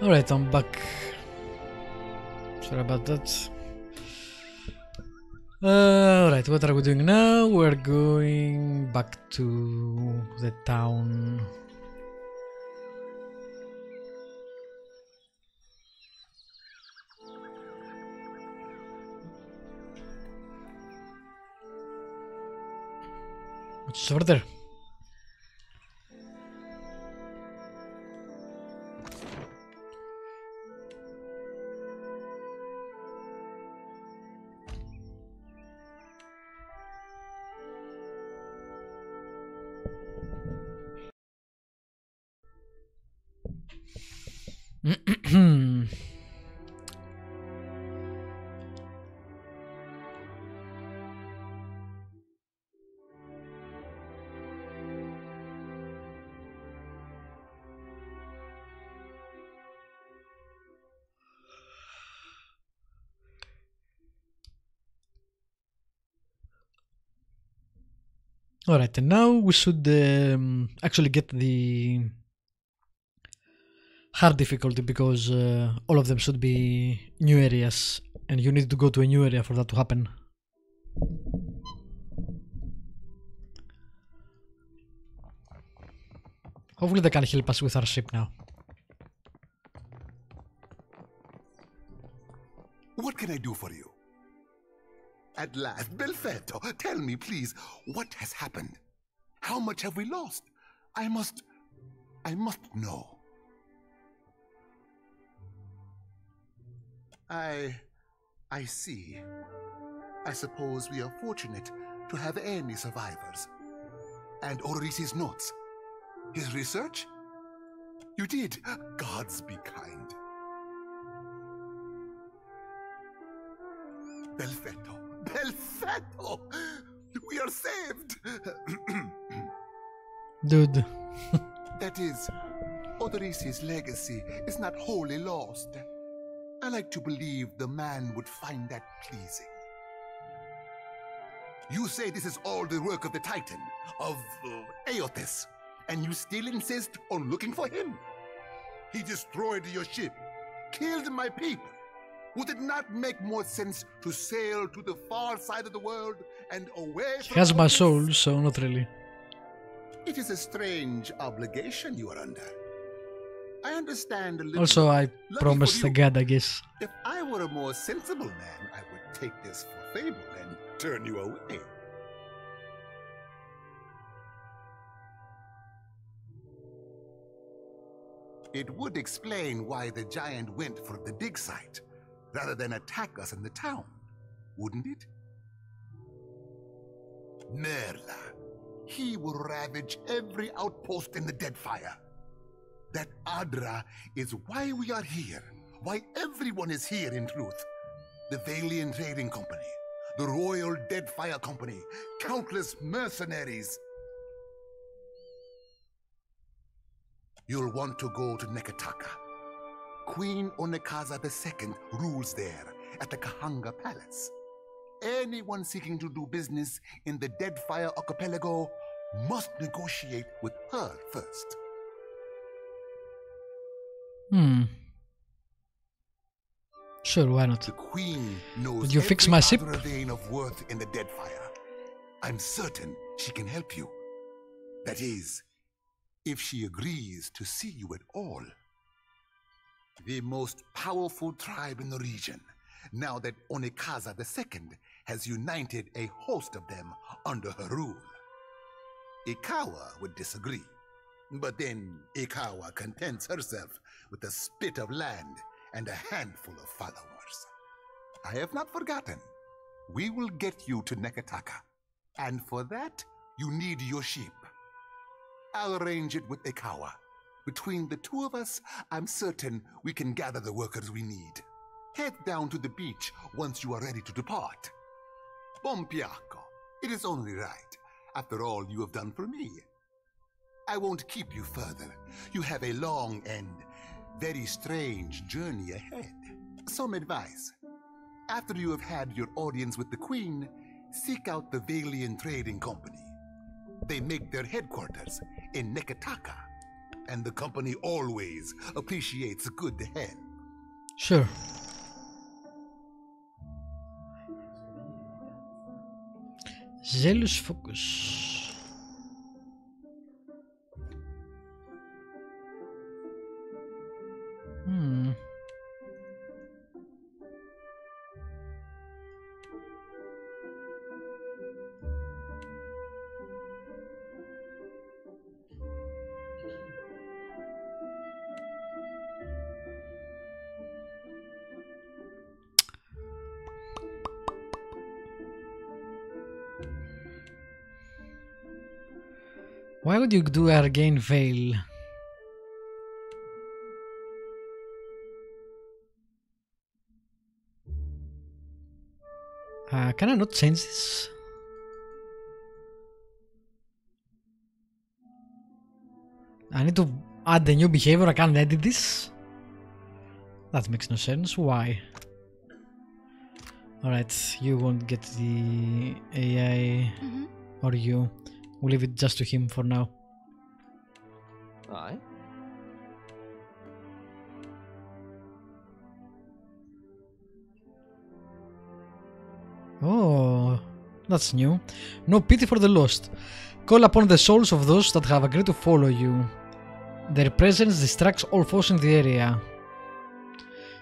Alright, I'm back. Sorry about that. Alright, what are we doing now? We're going back to the town. What's over there? Alright, and now we should actually get the hard difficulty because all of them should be new areas and you need to go to a new area for that to happen. Hopefully they can help us with our ship now. What can I do for you? At last, Belfetto, tell me please, what has happened? How much have we lost? I must know. I see. I suppose we are fortunate to have any survivors. And Orisi's notes. His research? You did. Gods be kind. Belfetto. Belfetto! We are saved! Dude. That is, Orisi's legacy is not wholly lost. I like to believe the man would find that pleasing. You say this is all the work of the Titan, of Aothis, and you still insist on looking for him? He destroyed your ship, killed my people. Would it not make more sense to sail to the far side of the world and away from... He has my soul, so not really. It is a strange obligation you are under. I understand a little. Also, I promised the god, I guess. If I were a more sensible man, I would take this for fable and turn you away. It would explain why the giant went for the dig site, rather than attack us in the town, wouldn't it? Merla. He will ravage every outpost in the Deadfire. That Adra is why we are here, why everyone is here in truth. The Valiant Trading Company, the Royal Deadfire Company, countless mercenaries. You'll want to go to Neketaka. Queen Onekaza II rules there at the Kahanga Palace. Anyone seeking to do business in the Deadfire archipelago must negotiate with her first. Sure, why not? The Queen knows Did you fix my ship? every vein of worth in the Deadfire. I'm certain she can help you. That is, if she agrees to see you at all. The most powerful tribe in the region, now that Onekaza II has united a host of them under her rule. Ikawa would disagree, but then Ikawa contents herself with a spit of land and a handful of followers. I have not forgotten. We will get you to Neketaka, and for that, you need your ship. I'll arrange it with Ikawa. Between the two of us, I'm certain we can gather the workers we need. Head down to the beach once you are ready to depart. Bompiaco, it is only right, after all you have done for me. I won't keep you further. You have a long and very strange journey ahead. Some advice. After you have had your audience with the Queen, seek out the Valiant Trading Company. They make their headquarters in Neketaka. and the company always appreciates good help. Sure. Zealous focus. Why would you do Arcane Veil? Can I not change this? I need to add a new behavior, I can't edit this? That makes no sense, why? Alright, you won't get the AI, or you. We'll leave it just to him for now. Aye. Oh, that's new. No pity for the lost. Call upon the souls of those that have agreed to follow you. Their presence distracts all foes in the area.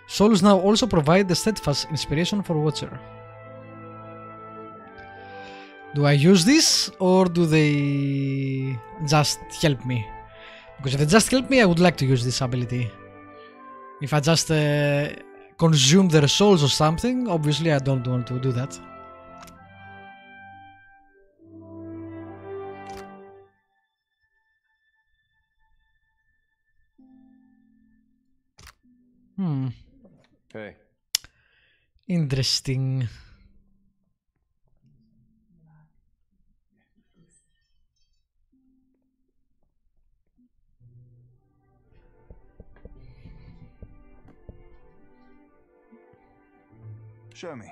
Souls now also provide the steadfast inspiration for Watcher. Do I use this, or do they just help me? Because if they just help me, I would like to use this ability. If I just consume their souls or something, obviously I don't want to do that. Hey. Interesting. Show me.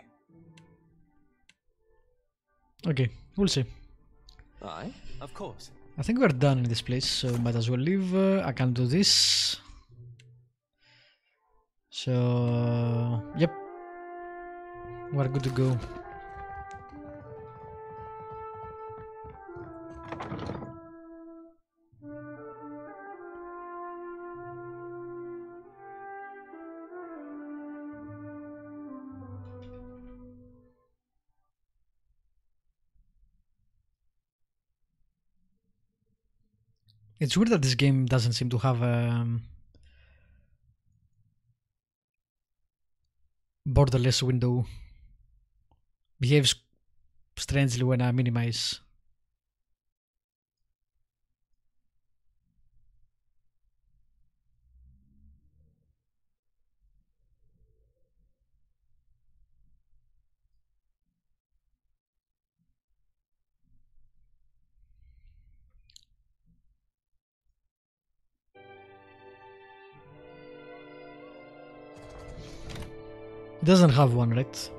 Okay, we'll see. Aye, of course. I think we're done in this place, so might as well leave. I can do this. So, yep. We're good to go. It's weird that this game doesn't seem to have a borderless window. Behaves strangely when I minimize. It doesn't have one, right?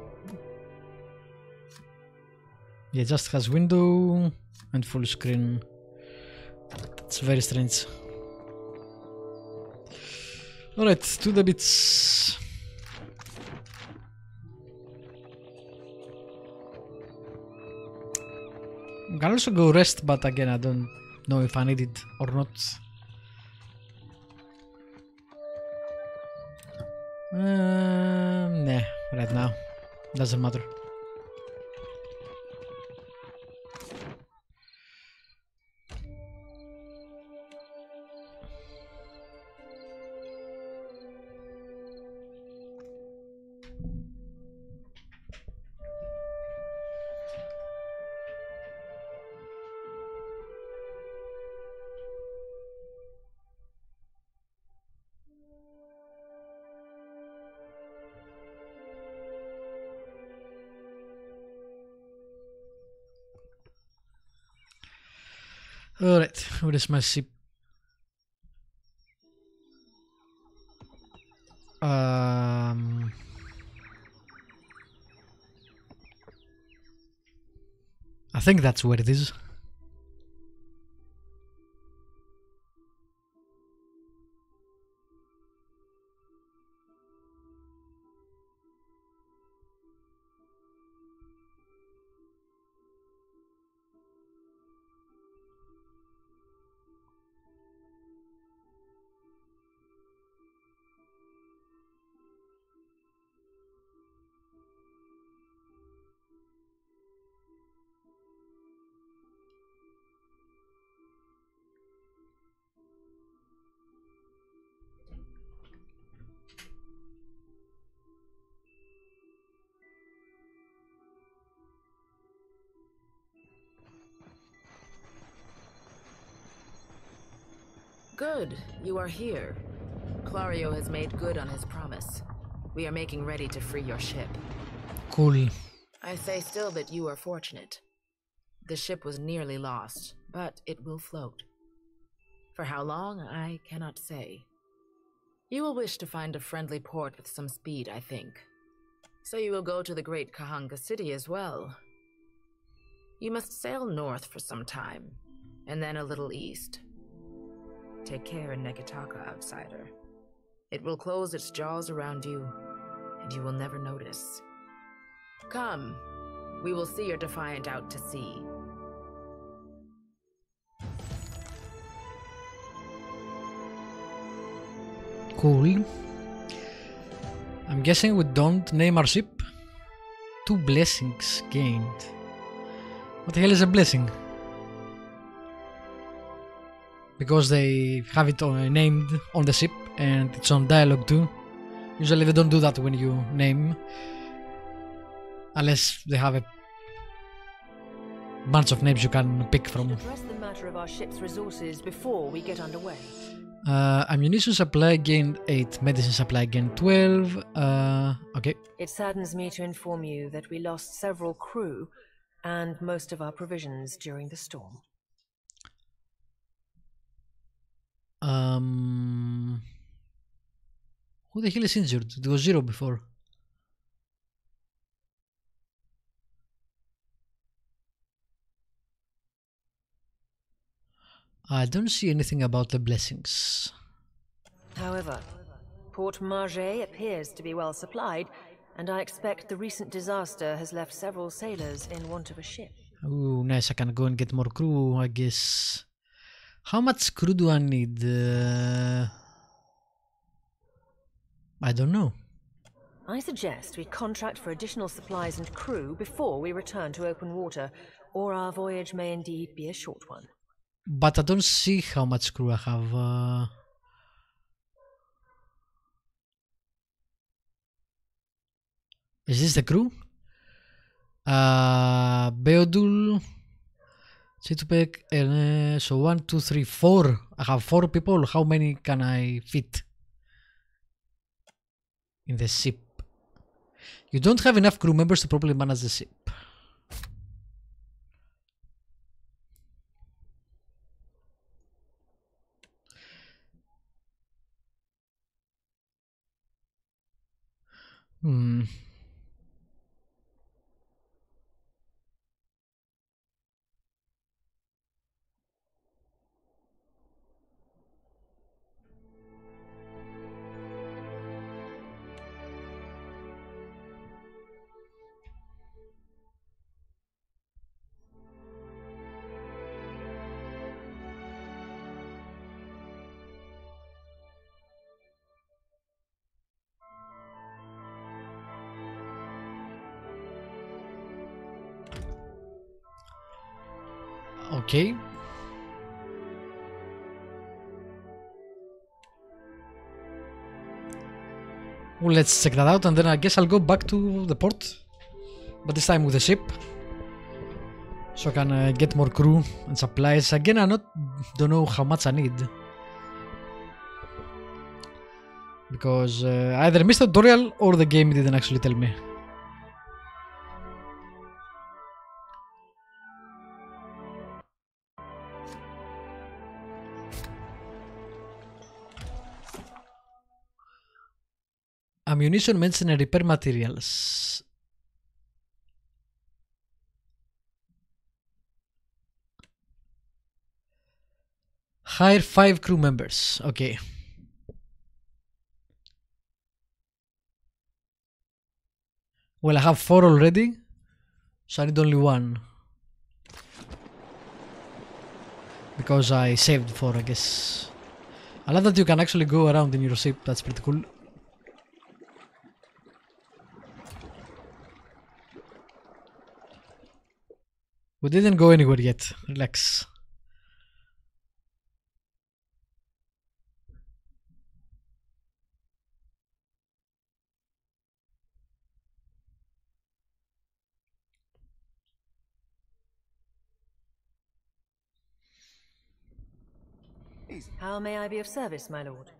Yeah, it just has window and full screen. That's very strange. Alright, to the bits. I can also go rest, but again, I don't know if I need it or not. Nah, right now. Doesn't matter. Alright, where is my ship? I think that's where it is. Good, you are here. Clario has made good on his promise. We are making ready to free your ship. Cool. I say still that you are fortunate. The ship was nearly lost, but it will float. For how long, I cannot say. You will wish to find a friendly port with some speed, I think. So you will go to the great Kahanga city as well. You must sail north for some time, and then a little east. Take care in Nekitaka, outsider. It will close its jaws around you, and you will never notice. Come, we will see your Defiant out to sea. Cool. I'm guessing we don't name our ship. 2 blessings gained. What the hell is a blessing? Because they have it named on the ship and it's on dialogue too. Usually they don't do that when you name. Unless they have a bunch of names you can pick from. Address the matter of our ship's resources before we get underway. Ammunition supply gained 8, medicine supply gained 12. Okay. It saddens me to inform you that we lost several crew and most of our provisions during the storm. Who the hell is injured? It was 0 before. I don't see anything about the blessings. However, Port Margé appears to be well supplied, and I expect the recent disaster has left several sailors in want of a ship. Oh, nice. I can go and get more crew, I guess. How much crew do I need? I don't know. I suggest we contract for additional supplies and crew before we return to open water, or our voyage may indeed be a short one. But I don't see how much crew I have. Is this the crew? Beodul, Situpek, so 1, 2, 3, 4. I have 4 people. How many can I fit in the ship? You don't have enough crew members to properly manage the ship. Okay. Well, let's check that out and then I guess I'll go back to the port. But this time with the ship. So I can get more crew and supplies. Again, I don't know how much I need. Because I either missed the tutorial or the game didn't actually tell me. Ammunition, medicine and repair materials. Hire 5 crew members. Okay. Well, I have 4 already, so I need only 1. Because I saved 4, I guess. I love that you can actually go around in your ship. That's pretty cool. We didn't go anywhere yet. Relax. How may I be of service, my lord?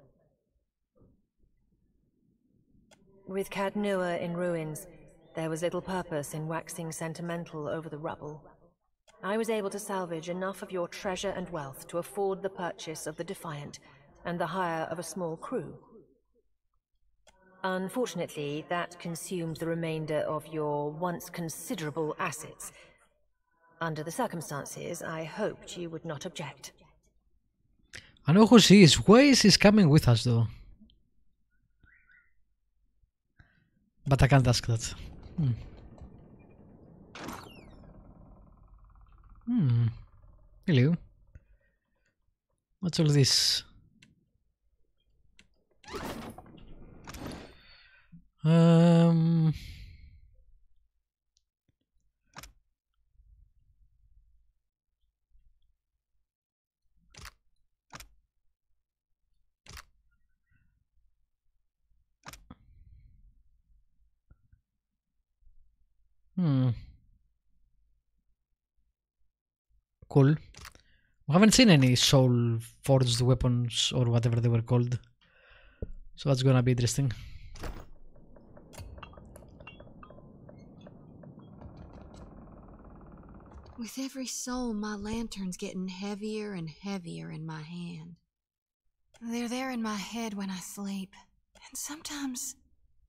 With Cadnua in ruins, there was little purpose in waxing sentimental over the rubble. I was able to salvage enough of your treasure and wealth to afford the purchase of the Defiant and the hire of a small crew. Unfortunately, that consumed the remainder of your once considerable assets. Under the circumstances, I hoped you would not object. I know who she is. Why is she coming with us though? But I can't ask that. Hello. What's all this? Cool. We haven't seen any soul forged weapons or whatever they were called. So that's gonna be interesting. With every soul, my lantern's getting heavier and heavier in my hand. They're there in my head when I sleep. And sometimes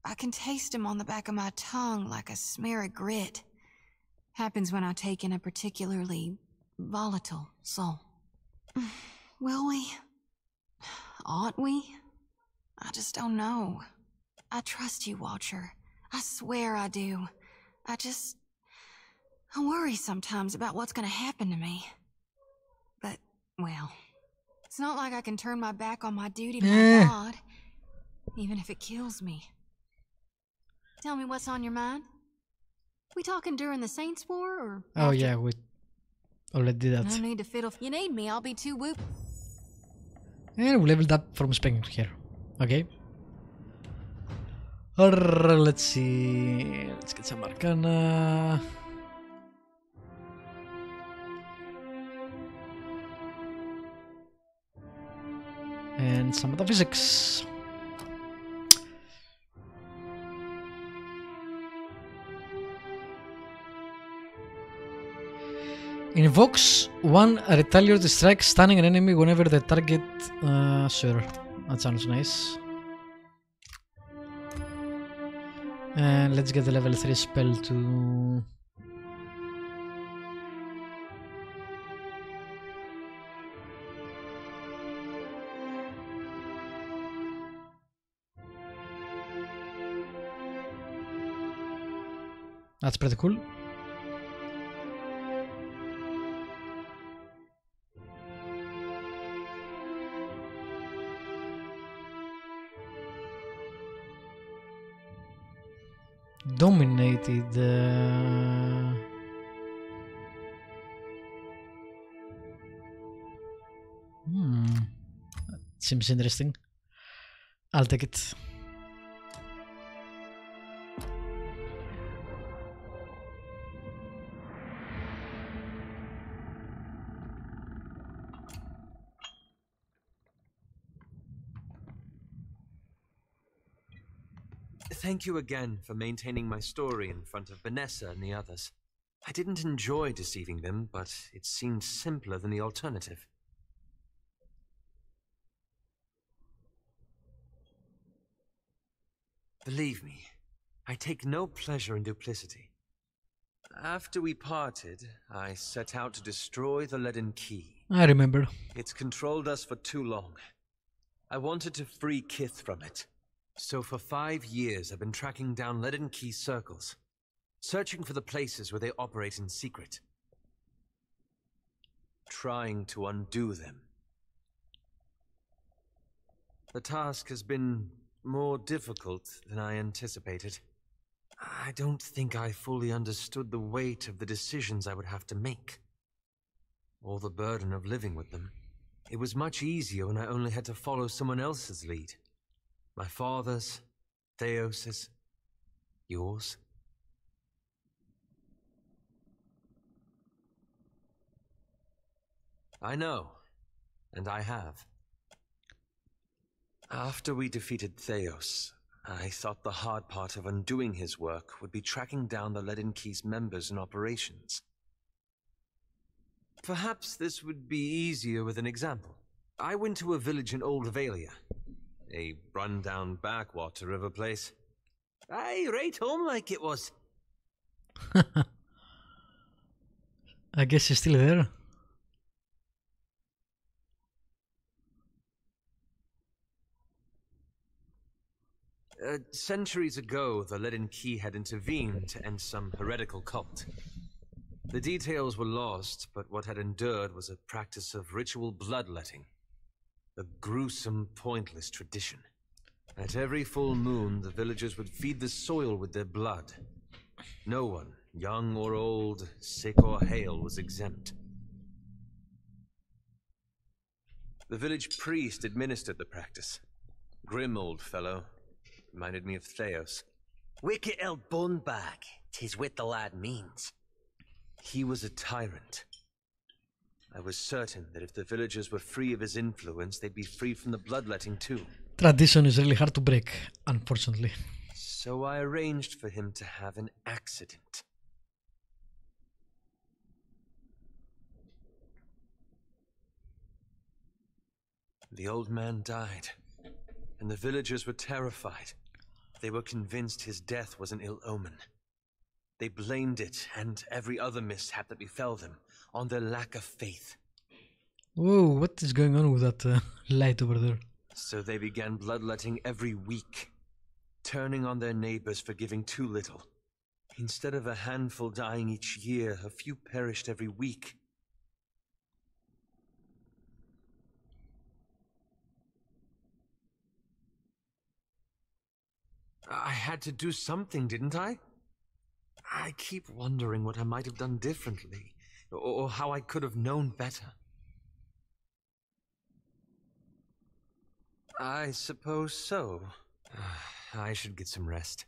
I can taste them on the back of my tongue like a smear of grit. Happens when I take in a particularly volatile soul. Will we? Ought we? I just don't know. I trust you, Watcher. I swear I do. I worry sometimes about what's gonna happen to me. But, well, it's not like I can turn my back on my duty to my God, even if it kills me. Tell me what's on your mind? We talking during the Saints War, or Oh after? yeah, we already did No that. need to fiddle. You need me, I'll be too whoop. And we leveled up from Spanking here. Okay. Let's see. Let's get some Arcana. And some metaphysics. Invokes one retaliatory strike, stunning an enemy whenever the target. Sure, that sounds nice. And let's get the level 3 spell to. That's pretty cool. Dominated. That seems interesting. I'll take it. Thank you again for maintaining my story in front of Vanessa and the others. I didn't enjoy deceiving them, but it seemed simpler than the alternative. Believe me, I take no pleasure in duplicity. After we parted, I set out to destroy the Leaden Key. I remember. It's controlled us for too long. I wanted to free Kith from it. So for 5 years, I've been tracking down Leaden Key circles, searching for the places where they operate in secret, trying to undo them. The task has been more difficult than I anticipated. I don't think I fully understood the weight of the decisions I would have to make, or the burden of living with them. It was much easier when I only had to follow someone else's lead. My father's, Theos's, yours. I know, and I have. After we defeated Theos, I thought the hard part of undoing his work would be tracking down the Leaden Key's members and operations. Perhaps this would be easier with an example. I went to a village in Old Valia, a run-down backwater of a place. Aye, right home like it was. I guess he's still there. Centuries ago, the Leaden Key had intervened to end some heretical cult. The details were lost, but what had endured was a practice of ritual bloodletting. A gruesome, pointless tradition. At every full moon, the villagers would feed the soil with their blood. No one, young or old, sick or hale, was exempt. The village priest administered the practice. Grim old fellow. Reminded me of Theos. Wicked old bunbag, 'tis what the lad means. He was a tyrant. I was certain that if the villagers were free of his influence, they'd be free from the bloodletting too. Tradition is really hard to break, unfortunately. So I arranged for him to have an accident. The old man died, and the villagers were terrified. They were convinced his death was an ill omen. They blamed it, and every other mishap that befell them, on their lack of faith. Whoa, what is going on with that light over there? So they began bloodletting every week, turning on their neighbors for giving too little. Instead of a handful dying each year, a few perished every week. I had to do something, didn't I? I keep wondering what I might have done differently, or how I could have known better. I suppose so. I should get some rest.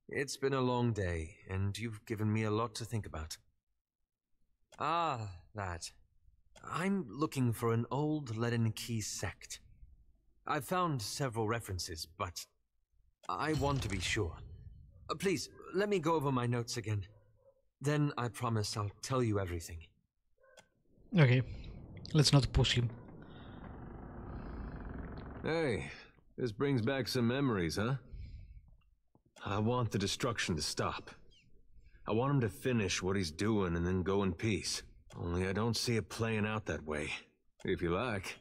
It's been a long day, and you've given me a lot to think about. Ah, that. I'm looking for an old Leaden Key sect. I've found several references, but I want to be sure. Please, let me go over my notes again. Then I promise I'll tell you everything. Okay, let's not push him. Hey, this brings back some memories, huh? I want the destruction to stop. I want him to finish what he's doing and then go in peace. Only I don't see it playing out that way. If you like.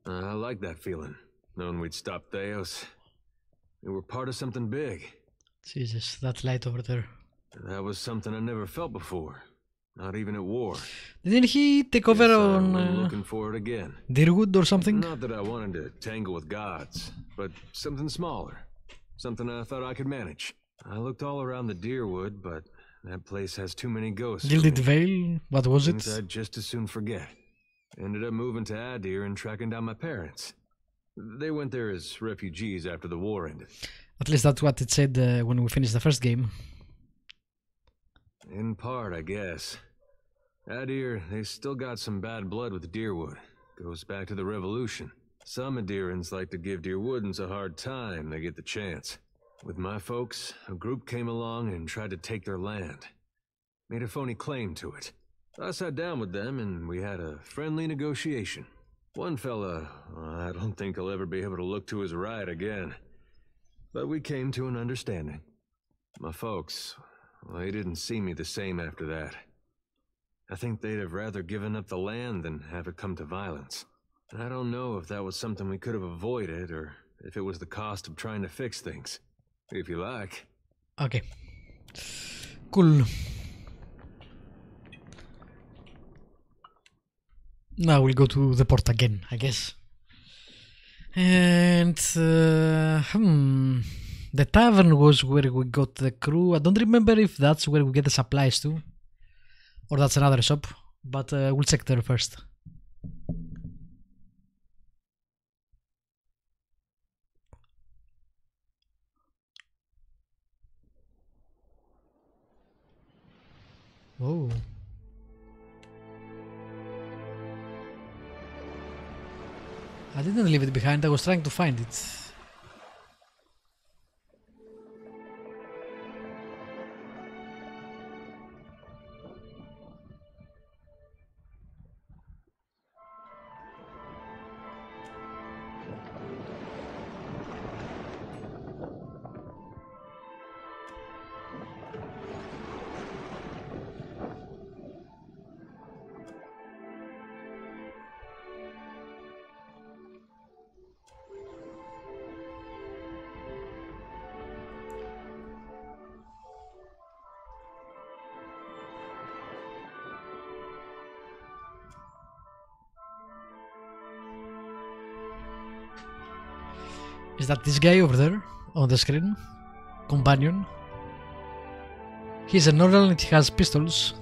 I like that feeling, knowing we'd stop Theos. We were part of something big. Jesus, that light over there. That was something I never felt before. Not even at war. Didn't he take over on I'm looking for it again. Deerwood or something? Not that I wanted to tangle with gods, but something smaller. Something I thought I could manage. I looked all around the Deerwood, but that place has too many ghosts. Gilded Vale? What was Things it? I'd just as soon forget. Ended up moving to Adir and tracking down my parents. They went there as refugees after the war ended. At least that's what it said when we finished the first game. In part, I guess. Adir, they still got some bad blood with Deerwood. Goes back to the Revolution. Some Adirans like to give Deerwoodans a hard time they get the chance. With my folks, a group came along and tried to take their land. Made a phony claim to it. I sat down with them and we had a friendly negotiation. One fella, I don't think he'll ever be able to look to his right again. But we came to an understanding. My folks, they didn't see me the same after that. I think they'd have rather given up the land than have it come to violence. And I don't know if that was something we could have avoided or if it was the cost of trying to fix things. If you like. Okay. Cool. Now we'll go to the port again, I guess. And the tavern was where we got the crew. I don't remember if that's where we get the supplies too, or that's another shop. But we'll check there first. Whoa. I didn't leave it behind, I was trying to find it. Is that this guy over there on the screen? Companion? He's a Norrell and he has pistols.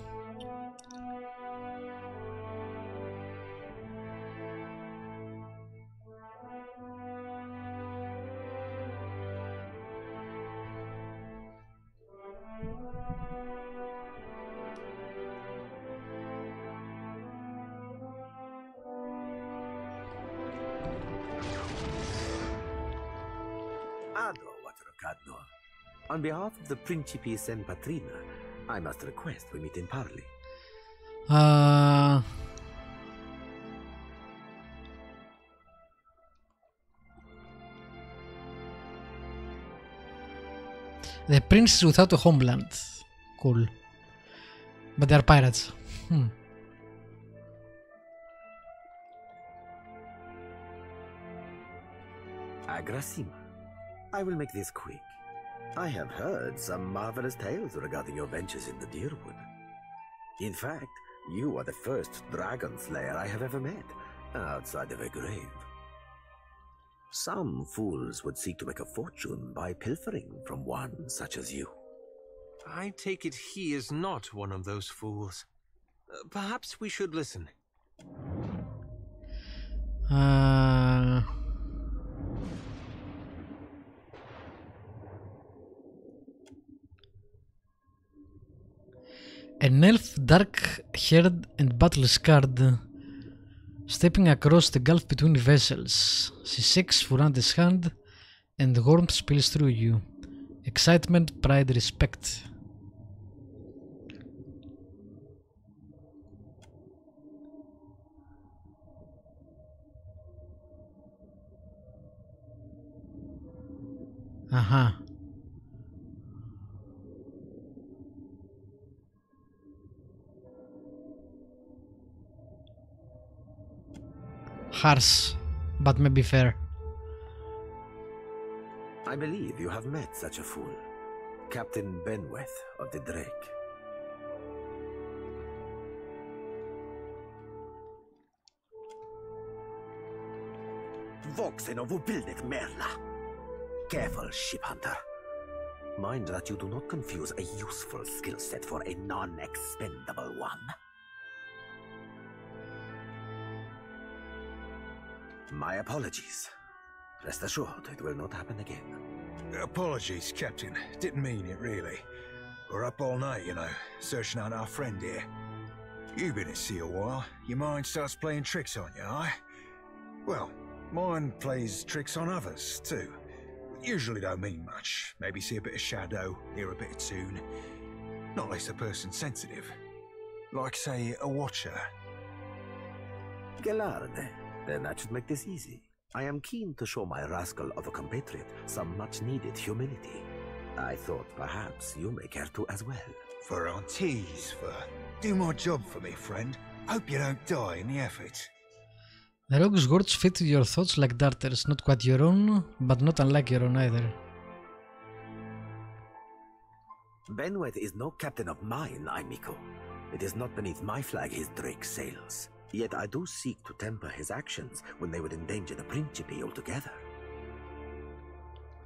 On behalf of the Principes and Patrina, I must request we meet in parley. The princes without a homeland. Cool. But they are pirates. Agrasima, I will make this quick. I have heard some marvelous tales regarding your ventures in the Deerwood. In fact, you are the first dragon slayer I have ever met, outside of a grave. Some fools would seek to make a fortune by pilfering from one such as you. I take it he is not one of those fools. Perhaps we should listen. An elf, dark-haired and battle-scarred, stepping across the gulf between vessels. She shakes Furante's hand, and warmth spills through you. Excitement, pride, respect. Aha. Harsh, but maybe fair. I believe you have met such a fool, Captain Benweth of the Drake. Voxen of Ubildet Merla. Careful, ship hunter. Mind that you do not confuse a useful skill set for a non-expendable one. My apologies. Rest assured, it will not happen again. Apologies, Captain. Didn't mean it, really. We're up all night, you know, searching out our friend here. You've been at sea a while. Your mind starts playing tricks on you, aye? Well, mine plays tricks on others, too. Usually don't mean much. Maybe see a bit of shadow, hear a bit of tune. Not unless a person's sensitive. Like, say, a watcher. Gelarde. Then that should make this easy. I am keen to show my rascal of a compatriot some much-needed humility. I thought perhaps you may care to as well. For aunties, do my job for me, friend. Hope you don't die in the effort. The rogue's words fit your thoughts like darters, not quite your own, but not unlike your own either. Benweth is no captain of mine, Aimiko. It is not beneath my flag his Drake sails. Yet I do seek to temper his actions when they would endanger the Principe altogether.